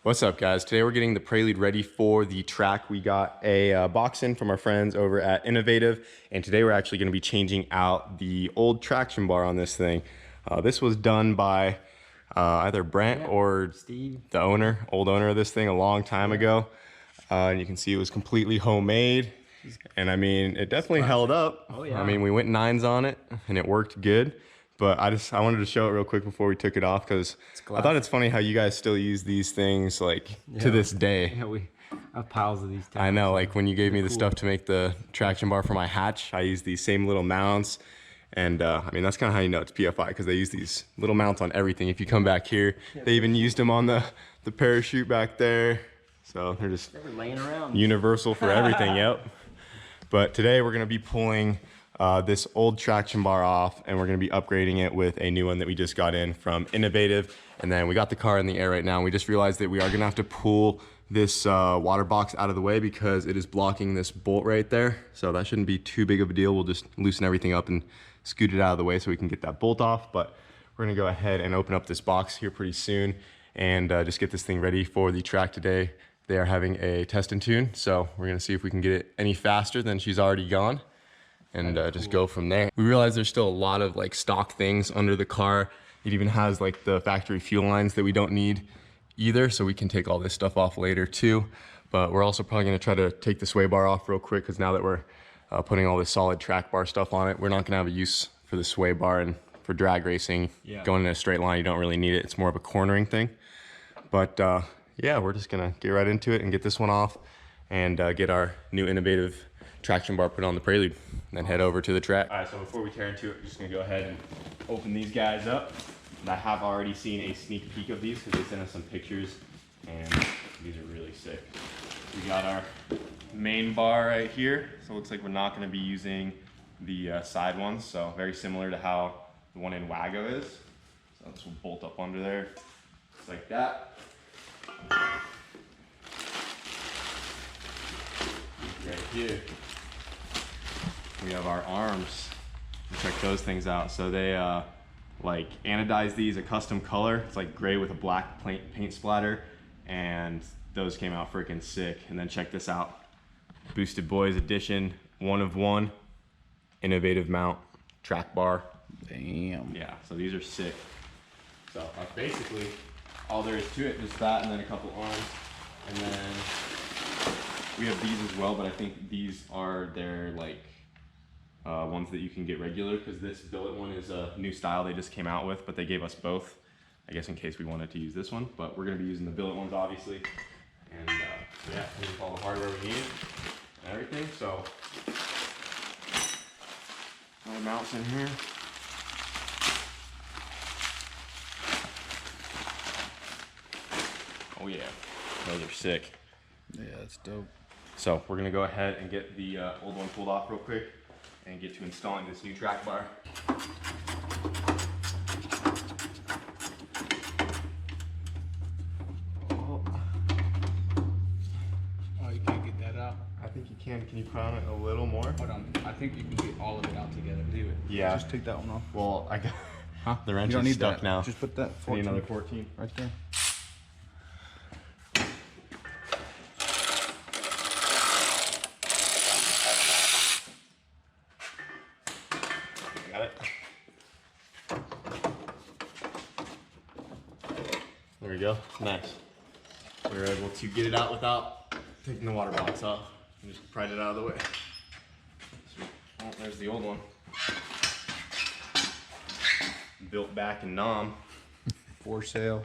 What's up, guys? Today we're getting the Prelude ready for the track. We got a box in from our friends over at Innovative, and today we're actually going to be changing out the old traction bar on this thing. This was done by either Brent or Steve, the old owner of this thing a long time ago. And you can see it was completely homemade, and I mean, it definitely held up. Oh, yeah. I mean, we went 9s on it, and it worked good. But I wanted to show it real quick before we took it off because I thought it's funny how you guys still use these things like to this day. Yeah, we have piles of these. I know, like when you gave me the stuff to make the traction bar for my hatch, I used these same little mounts. And I mean, that's kind of how you know it's PFI, because they use these little mounts on everything. If you come back here, they even used them on the parachute back there. So they're just laying around. Universal for everything, yep. But today we're gonna be pulling this old traction bar off, and we're gonna be upgrading it with a new one that we just got in from Innovative. And then we got the car in the air right now, and we just realized that we are gonna have to pull this water box out of the way because it is blocking this bolt right there. So that shouldn't be too big of a deal. We'll just loosen everything up and scoot it out of the way so we can get that bolt off. But we're gonna go ahead and open up this box here pretty soon and just get this thing ready for the track today. They are having a test and tune, so we're gonna see if we can get it any faster than she's already gone, and just go from there. We realize there's still a lot of like stock things under the car. It even has like the factory fuel lines that we don't need either, so we can take all this stuff off later too. But we're also probably gonna try to take the sway bar off real quick, because now that we're putting all this solid track bar stuff on it, we're not gonna have a use for the sway bar, and for drag racing, going in a straight line, you don't really need it. It's more of a cornering thing. But yeah, we're just gonna get right into it and get this one off and get our new Innovative traction bar put on the Prelude, and then head over to the track. All right, so before we tear into it, we're just gonna go ahead and open these guys up. And I have already seen a sneak peek of these because they sent us some pictures, and these are really sick. We got our main bar right here. So it looks like we're not gonna be using the side ones. So very similar to how the one in Wago is. So this will bolt up under there, just like that. Right here, we have our arms. Check those things out. So they like anodize these a custom color. It's like gray with a black paint splatter, and those came out freaking sick. And then check this out, Boostedboiz edition, 1 of 1, Innovative mount, track bar. Damn. Yeah, so these are sick. So that's basically all there is to it, just that and then a couple arms. And then we have these as well, but I think these are their like ones that you can get regular, because this billet one is a new style they just came out with, but they gave us both, I guess in case we wanted to use this one. But we're gonna be using the billet ones, obviously. And so yeah, we have all the hardware we need and everything. So all the mounts in here. Oh yeah, those are sick. Yeah, that's dope. So we're gonna go ahead and get the old one pulled off real quick and get to installing this new track bar. Oh, you can't get that out? I think you can. Can you put on it a little more? Hold on. I think you can get all of it out together. Do it. Yeah. Just take that one off. Well, I got the You wrench don't is need stuck that. now. Just put that I 14 need another 14 right there. Got it. There we go. Nice. We were able to get it out without taking the water box off. And just pried it out of the way. Sweet. Oh, there's the old one. Built back in Nam. For sale.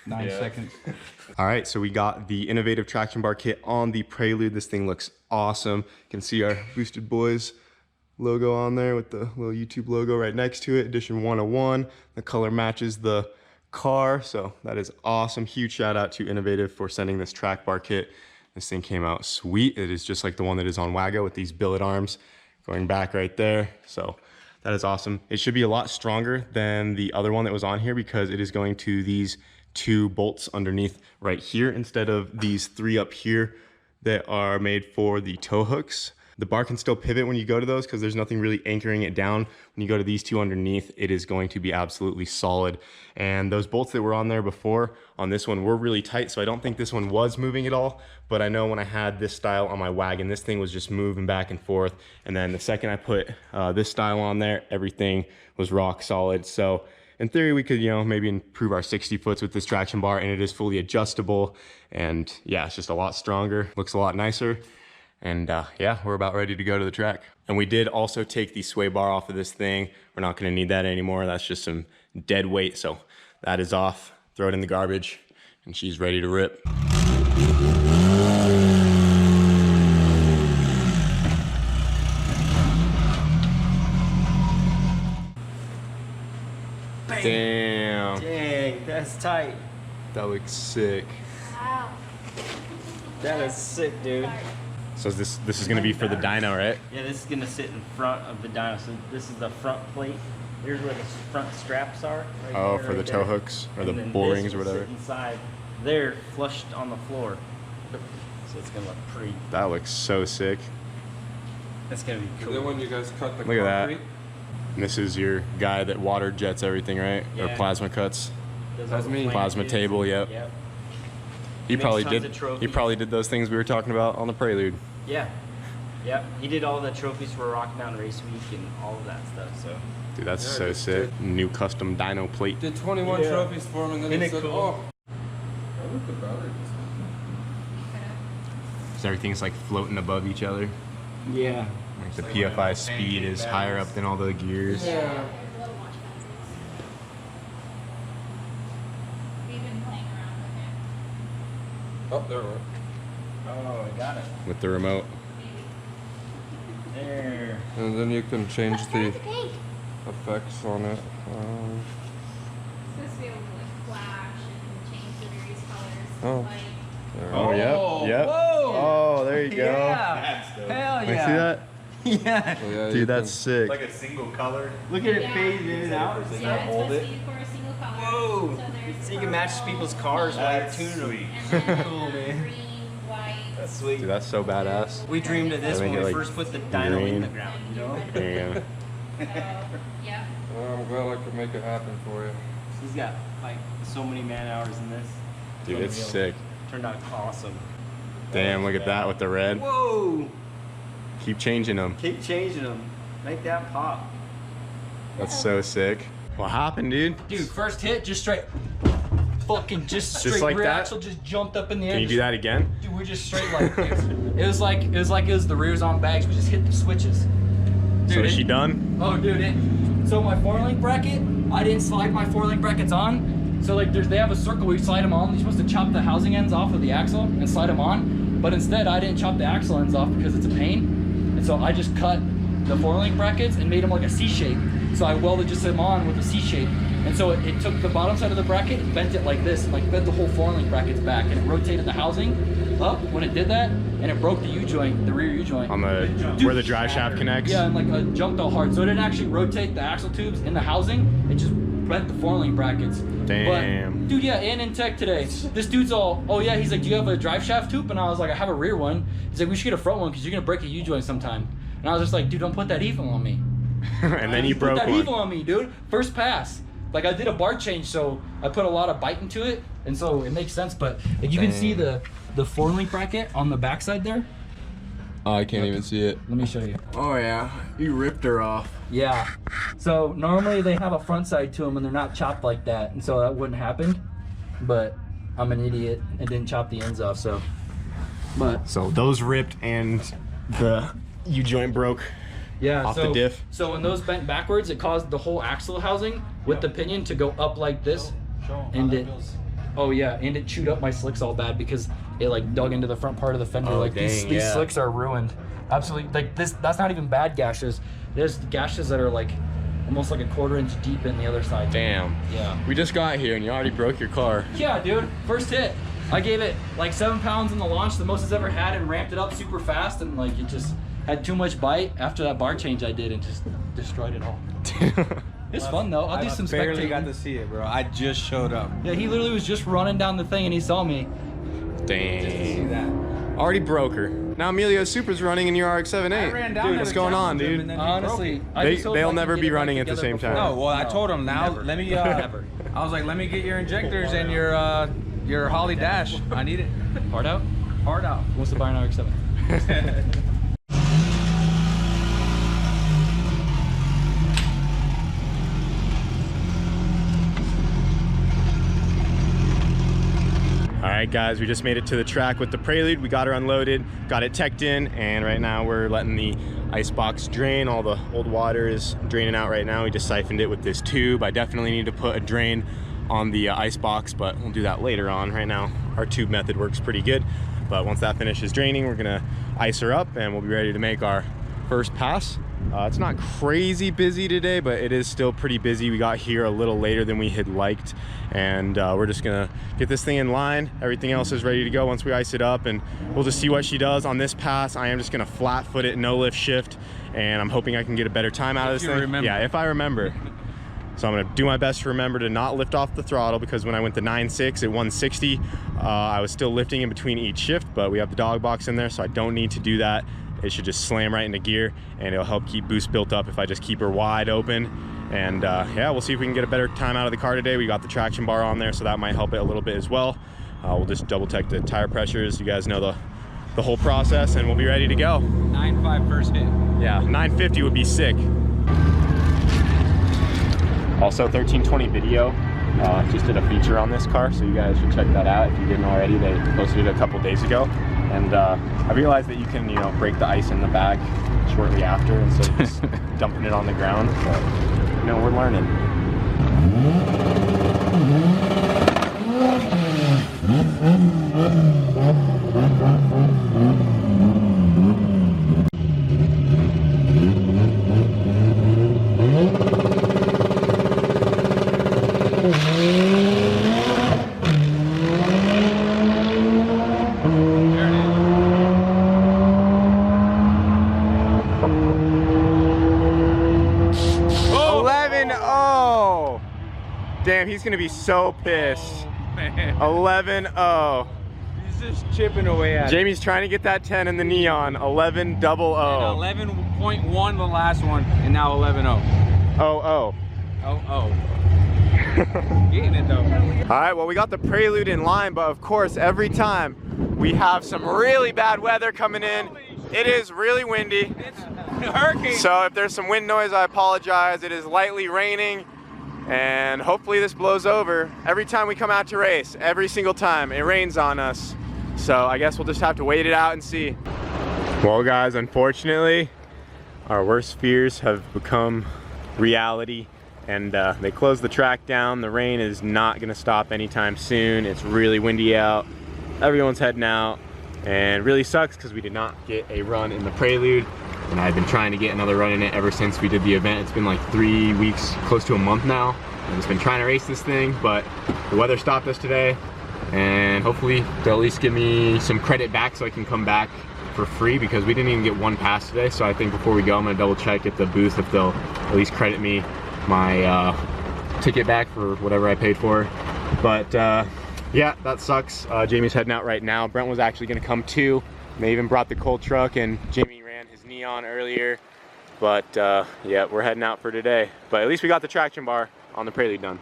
9 seconds. All right, so we got the Innovative traction bar kit on the Prelude. This thing looks awesome. You can see our Boostedboiz logo on there with the little YouTube logo right next to it. Edition 101. The color matches the car, so that is awesome. Huge shout out to Innovative for sending this track bar kit. This thing came out sweet. It is just like the one that is on Wago with these billet arms going back right there. So that is awesome. It should be a lot stronger than the other one that was on here, because it is going to these 2 bolts underneath right here instead of these 3 up here that are made for the tow hooks. The bar can still pivot when you go to those because there's nothing really anchoring it down. When you go to these two underneath, it is going to be absolutely solid. And those bolts that were on there before on this one were really tight, so I don't think this one was moving at all. But I know when I had this style on my wagon, this thing was just moving back and forth. And then the second I put this style on there, everything was rock solid. So in theory, we could, you know, maybe improve our 60 foots with this traction bar, and it is fully adjustable. And yeah, it's just a lot stronger, looks a lot nicer. And yeah, we're about ready to go to the track. And we did also take the sway bar off of this thing. We're not gonna need that anymore. That's just some dead weight. So that is off, throw it in the garbage, and she's ready to rip. Damn. Dang, that's tight. That looks sick. Wow. That is sick, dude. So this is gonna be for the dyno, right? Yeah, this is gonna sit in front of the dyno. So this is the front plate. Here's where the front straps are. Right Oh, there, for the right tow there. hooks or the And then bull this rings or will whatever. sit inside there, flushed on the floor. So it's gonna look pretty. That looks so sick. That's gonna be And then cool. when you guys cut the Look at that. concrete, And this is your guy that water jets everything, right? Or Yeah. plasma cuts. Does That's all the me. flanges Plasma table, yep. Yep. He Makes probably tons did. of trophies. He probably did those things we were talking about on the Prelude. Yeah. Yep. He did all the trophies for Rock Mountain Race Week and all of that stuff. So. Dude, that's Yeah, so that's sick. New custom dyno plate. did 21 Yeah. trophies for him, and then Isn't he it said, cool? "Oh, I look about it." So everything's like floating above each other. Yeah. Like the PFI speed is higher up than all the gears. Yeah. We've been playing around with it. Oh, there it went. Oh, I got it. With the remote. There. And then you can change Let's the start with the pink. effects on it. It's supposed to be able to like flash and change the various colors. Oh. Like, There. Oh, Oh, yep. Yep. whoa. Oh, there you go. Yeah. Hell You yeah. see that? Yeah. So, yeah, you Dude, that's can- sick. a single color. Look at it Yeah. fade in and out. yeah, it's supposed to be for a single color. Whoa. So, there's So you can match purple, people's cars while you're That's tuning them. sweet. And then Cool, man. green, white. That's sweet. Dude, that's so badass. We dreamed of this I when think we it, like, first put the dyno in green. the ground, you know? Damn. So, yep. Well, I'm glad I could make it happen for you. He's got like so many man hours in this. Dude, it's sick. Turned out awesome. Damn, look at that with the red. Whoa! Keep changing them. Keep changing them. Make that pop. That's so sick. What happened, dude? Dude, first hit, just straight. Fucking just straight Just like rear that? axle just jumped up in the air. Can you do that again? Dude, we're just straight like it was like the rears on bags. We just hit the switches. Dude, So is it- she done? Oh, dude, so my 4-link bracket, I didn't slide my 4-link brackets on. So like they have a circle where you slide them on. You're supposed to chop the housing ends off of the axle and slide them on. But instead, I didn't chop the axle ends off because it's a pain. And so I just cut the 4-link brackets and made them like a C shape. So I welded just them on with a C shape. And so it took the bottom side of the bracket and bent it like this, and like bent the whole 4-link brackets back, and it rotated the housing up when it did that, and it broke the U-joint, the rear U-joint. On the Dude, where the drive shaft connects? Yeah, and like jumped all hard. So it didn't actually rotate the axle tubes in the housing. It just bent the 4-link brackets. Damn. But, dude, yeah, and in tech today, this dude's all, oh yeah, he's like, do you have a drive shaft tube? And I was like, I have a rear one. He's like, we should get a front one because you're gonna break a U-joint sometime. And I was just like, dude, don't put that evil on me. And then you broke Put that evil one. on me, dude. First pass. Like I did a bar change, so I put a lot of bite into it, and so it makes sense. But like, you can see the 4-link bracket on the backside there. Oh, I can't even see it. Let me show you. Oh yeah, you ripped her off. Yeah. So normally they have a front side to them, and they're not chopped like that, and so that wouldn't happen. But I'm an idiot and didn't chop the ends off. So, but So those ripped and the U-joint broke. yeah, Off so, the diff. So when those bent backwards, it caused the whole axle housing with the pinion to go up like this, and it. Oh yeah, and it chewed up my slicks all bad because it like dug into the front part of the fender. Oh, like these dang, yeah. slicks are ruined. Absolutely, like this. That's not even bad gashes. There's gashes that are like almost like a 1/4 inch deep in the other side. Damn. Yeah. We just got here and you already broke your car. Yeah, dude. First hit. I gave it like 7 pounds in the launch, the most it's ever had, and ramped it up super fast, and like it just had too much bite after that bar change I did and just destroyed it all. It's fun though. I'll do some barely got spectating. to see it, bro. I just showed up. Yeah, he literally was just running down the thing and he saw me. See Dang. that? Already broke her. Now Emilio's Supra's running in your RX-7.8. ran down Dude, there what's to going on, challenge him dude? and then he Honestly, I They- just hope they'll I can never get be it back running at the together same before- time. No, well, I No, told him now. never. Let me. Never. I was like, let me get your injectors and your Holly Dash. I need it. Hard out? Hard out. Who wants to buy an RX-7? All right, guys, we just made it to the track with the Prelude. We got her unloaded, got it teched in, and right now we're letting the ice box drain. All the old water is draining out right now. We just siphoned it with this tube. I definitely need to put a drain on the ice box, but we'll do that later on. Right now, our tube method works pretty good, but once that finishes draining, we're gonna ice her up and we'll be ready to make our first pass. It's not crazy busy today, but it is still pretty busy. We got here a little later than we had liked, and we're just gonna get this thing in line. Everything else is ready to go once we ice it up, and we'll just see what she does on this pass. I am just gonna flat foot it, no lift shift, and I'm hoping I can get a better time out of this thing. Remember. Yeah, if I remember. So I'm gonna do my best to remember to not lift off the throttle, because when I went to 9.6 at 160, I was still lifting in between each shift, but we have the dog box in there, so I don't need to do that. It should just slam right into gear, and it'll help keep boost built up if I just keep her wide open. And yeah, we'll see if we can get a better time out of the car today. We got the traction bar on there, so that might help it a little bit as well. We'll just double check the tire pressures. You guys know the whole process, and we'll be ready to go. 9.5 first hit. Yeah, 950 would be sick. Also, 1320 video just did a feature on this car, so you guys should check that out if you didn't already. They posted it a couple days ago, and I realized that you can, you know, break the ice in the bag shortly after instead of just dumping it on the ground. But you know, we're learning. Damn, he's gonna be so pissed. 11-0. He's just chipping away at it. Jamie's trying to get that 10 in the neon. 11-0-0. 11.1 the last one, and now 11.0. Oh. Getting it though. All right, well, we got the Prelude in line, but of course, every time we have some really bad weather coming in. It is really windy. It's hurricane. So if there's some wind noise, I apologize. It is lightly raining, and hopefully this blows over. Every time we come out to race, every single time, it rains on us. So I guess we'll just have to wait it out and see. Well, guys, unfortunately, our worst fears have become reality, and they closed the track down. The rain is not gonna stop anytime soon. It's really windy out. Everyone's heading out, and it really sucks because we did not get a run in the Prelude, and I've been trying to get another run in it ever since we did the event. It's been like 3 weeks, close to a month now. I've just been trying to race this thing, but the weather stopped us today, and hopefully they'll at least give me some credit back so I can come back for free, because we didn't even get one pass today. So I think before we go, I'm gonna double check at the booth if they'll at least credit me my ticket back for whatever I paid for. But yeah, that sucks. Jamie's heading out right now. Brent was actually gonna come too. They even brought the cold truck, and Jamie ran his neon earlier. But yeah, we're heading out for today. But at least we got the traction bar on the Prelude done.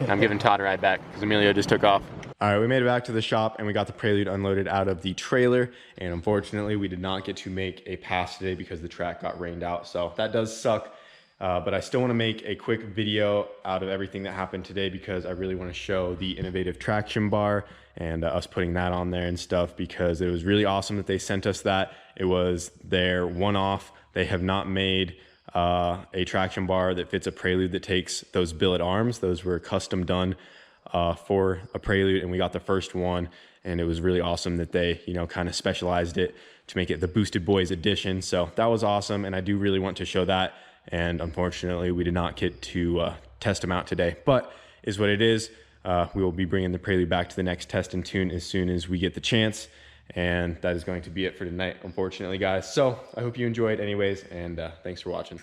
I'm giving Todd a ride back because Emilio just took off. All right, we made it back to the shop, and we got the Prelude unloaded out of the trailer. And unfortunately, we did not get to make a pass today because the track got rained out. So that does suck. But I still want to make a quick video out of everything that happened today, because I really want to show the innovative traction bar and us putting that on there and stuff, because it was really awesome that they sent us that. It was their one-off. They have not made a traction bar that fits a Prelude that takes those billet arms. Those were custom done for a Prelude, and we got the first one, and it was really awesome that they, you know, kind of specialized it to make it the Boostedboiz edition. So that was awesome, and I do really want to show that. And unfortunately, we did not get to test them out today, but is what it is. We will be bringing the Prelude back to the next test and tune as soon as we get the chance. And that is going to be it for tonight, unfortunately, guys. So I hope you enjoyed anyways, and thanks for watching.